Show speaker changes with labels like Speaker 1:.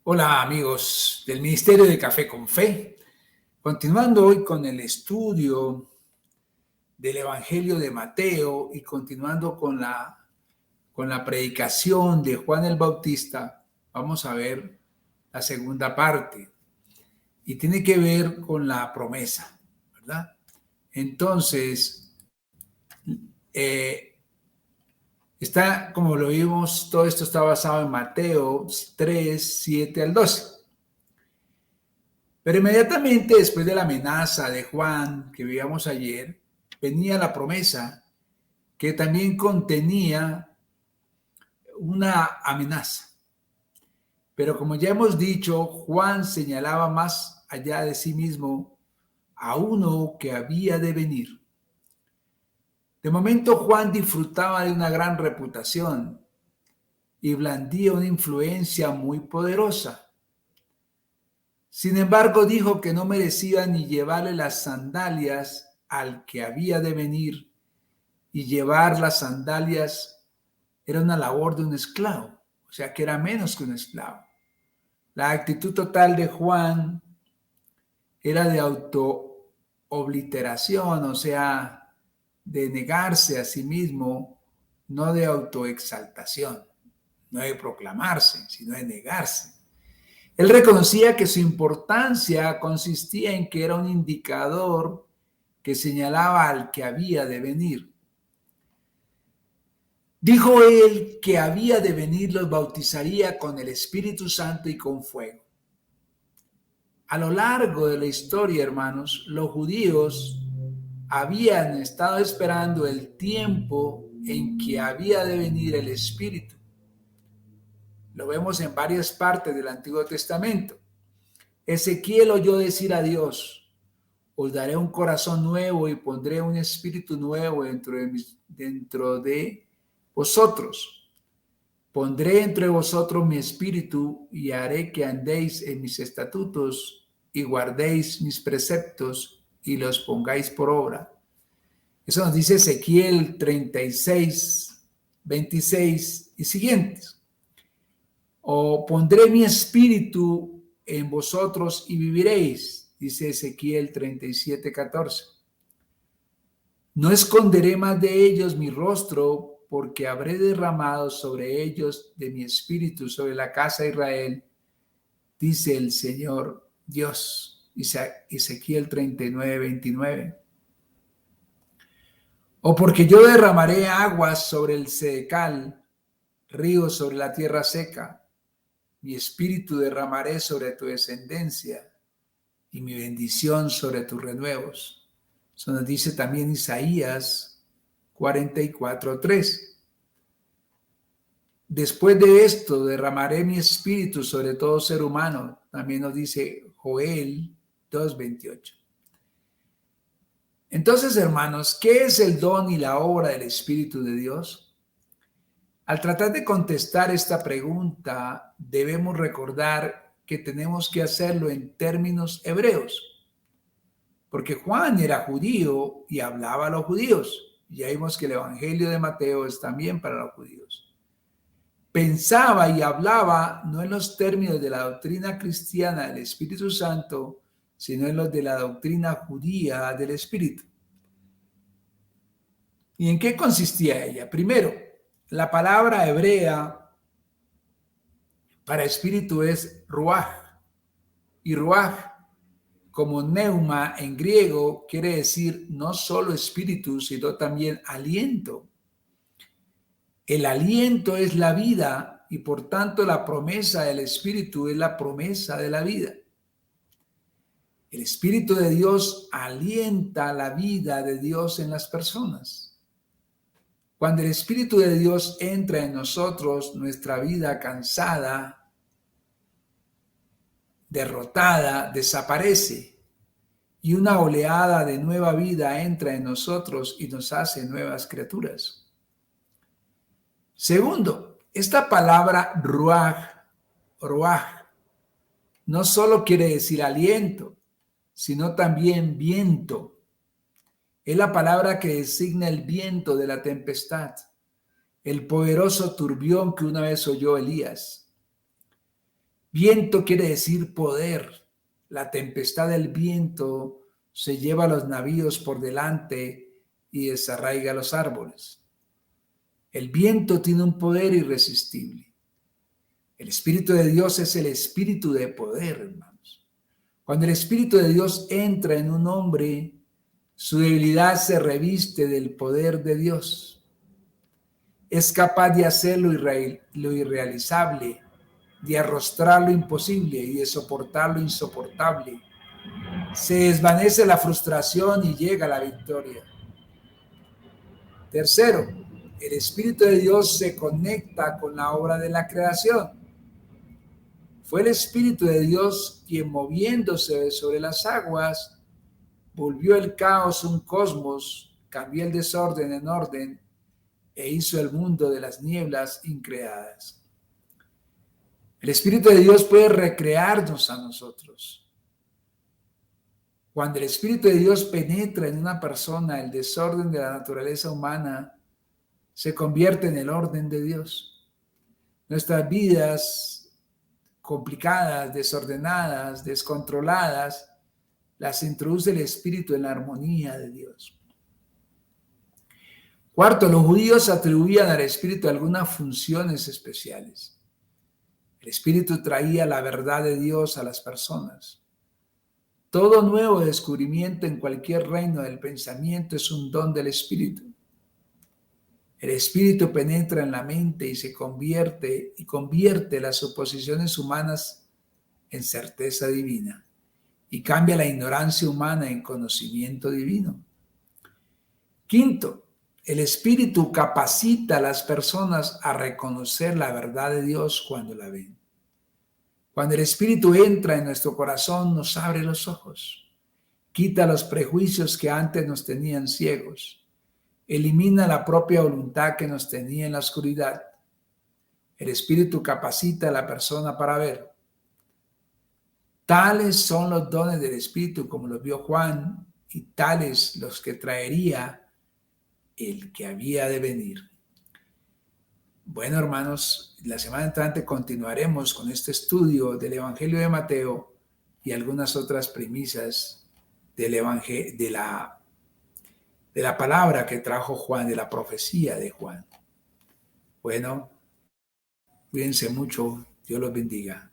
Speaker 1: Hola amigos del Ministerio de Café con Fe, continuando hoy con el estudio del Evangelio de Mateo y continuando con la predicación de Juan el Bautista, vamos a ver la segunda parte y tiene que ver con la promesa, ¿verdad? Entonces, está, como lo vimos, todo esto está basado en Mateo 3, 7 al 12. Pero inmediatamente después de la amenaza de Juan que veíamos ayer, venía la promesa que también contenía una amenaza. Pero como ya hemos dicho, Juan señalaba más allá de sí mismo a uno que había de venir. De momento Juan disfrutaba de una gran reputación y blandía una influencia muy poderosa. Sin embargo, dijo que no merecía ni llevarle las sandalias al que había de venir, y llevar las sandalias era una labor de un esclavo, o sea que era menos que un esclavo. La actitud total de Juan era de autoobliteración, o sea, de negarse a sí mismo, no de autoexaltación, no de proclamarse, sino de negarse. Él reconocía que su importancia consistía en que era un indicador que señalaba al que había de venir. Dijo él que había de venir los bautizaría con el Espíritu Santo y con fuego. A lo largo de la historia, hermanos, los judíos habían estado esperando el tiempo en que había de venir el Espíritu. Lo vemos en varias partes del Antiguo Testamento. Ezequiel oyó decir a Dios: os daré un corazón nuevo y pondré un espíritu nuevo dentro de vosotros. Pondré entre vosotros mi espíritu y haré que andéis en mis estatutos y guardéis mis preceptos y los pongáis por obra. Eso nos dice Ezequiel 36, 26 y siguientes. O pondré mi espíritu en vosotros y viviréis, dice Ezequiel 37, 14. No esconderé más de ellos mi rostro, porque habré derramado sobre ellos de mi espíritu, sobre la casa de Israel, dice el Señor Dios. Ezequiel 39, 29. O porque yo derramaré aguas sobre el secal, ríos sobre la tierra seca. Mi espíritu derramaré sobre tu descendencia y mi bendición sobre tus renuevos. Eso nos dice también Isaías 44:3. Después de esto derramaré mi espíritu sobre todo ser humano. También nos dice Joel 2:28. Entonces, hermanos, ¿qué es el don y la obra del Espíritu de Dios? Al tratar de contestar esta pregunta, debemos recordar que tenemos que hacerlo en términos hebreos, porque Juan era judío y hablaba a los judíos. Ya vimos que el Evangelio de Mateo es también para los judíos. Pensaba y hablaba no en los términos de la doctrina cristiana del Espíritu Santo, sino en los de la doctrina judía del Espíritu. ¿Y en qué consistía ella? Primero, la palabra hebrea para espíritu es ruaj, y ruaj, como neuma en griego, quiere decir no solo espíritu, sino también aliento. El aliento es la vida y por tanto la promesa del Espíritu es la promesa de la vida. El Espíritu de Dios alienta la vida de Dios en las personas. Cuando el Espíritu de Dios entra en nosotros, nuestra vida cansada, derrotada, desaparece y una oleada de nueva vida entra en nosotros y nos hace nuevas criaturas. Segundo, esta palabra ruaj, no solo quiere decir aliento, sino también viento. Es la palabra que designa el viento de la tempestad, el poderoso turbión que una vez oyó Elías. Viento quiere decir poder. La tempestad del viento se lleva a los navíos por delante y desarraiga los árboles. El viento tiene un poder irresistible. El Espíritu de Dios es el espíritu de poder, hermanos. Cuando el Espíritu de Dios entra en un hombre, su debilidad se reviste del poder de Dios. Es capaz de hacer lo irrealizable, de arrostrar lo imposible y de soportar lo insoportable. Se desvanece la frustración y llega la victoria. Tercero, el Espíritu de Dios se conecta con la obra de la creación. Fue el Espíritu de Dios quien, moviéndose sobre las aguas, volvió el caos un cosmos, cambió el desorden en orden e hizo el mundo de las nieblas increadas. El Espíritu de Dios puede recrearnos a nosotros. Cuando el Espíritu de Dios penetra en una persona, el desorden de la naturaleza humana se convierte en el orden de Dios. Nuestras vidas complicadas, desordenadas, descontroladas, las introduce el Espíritu en la armonía de Dios. Cuarto, los judíos atribuían al Espíritu algunas funciones especiales. El Espíritu traía la verdad de Dios a las personas. Todo nuevo descubrimiento en cualquier reino del pensamiento es un don del Espíritu. El Espíritu penetra en la mente y convierte las suposiciones humanas en certeza divina y cambia la ignorancia humana en conocimiento divino. Quinto, el Espíritu capacita a las personas a reconocer la verdad de Dios cuando la ven. Cuando el Espíritu entra en nuestro corazón, nos abre los ojos, quita los prejuicios que antes nos tenían ciegos, elimina la propia voluntad que nos tenía en la oscuridad. El Espíritu capacita a la persona para ver. Tales son los dones del Espíritu, como los vio Juan, y tales los que traería el que había de venir. Bueno, hermanos, la semana entrante continuaremos con este estudio del Evangelio de Mateo y algunas otras premisas del evangelio, de la palabra que trajo Juan, de la profecía de Juan. Bueno, cuídense mucho, Dios los bendiga.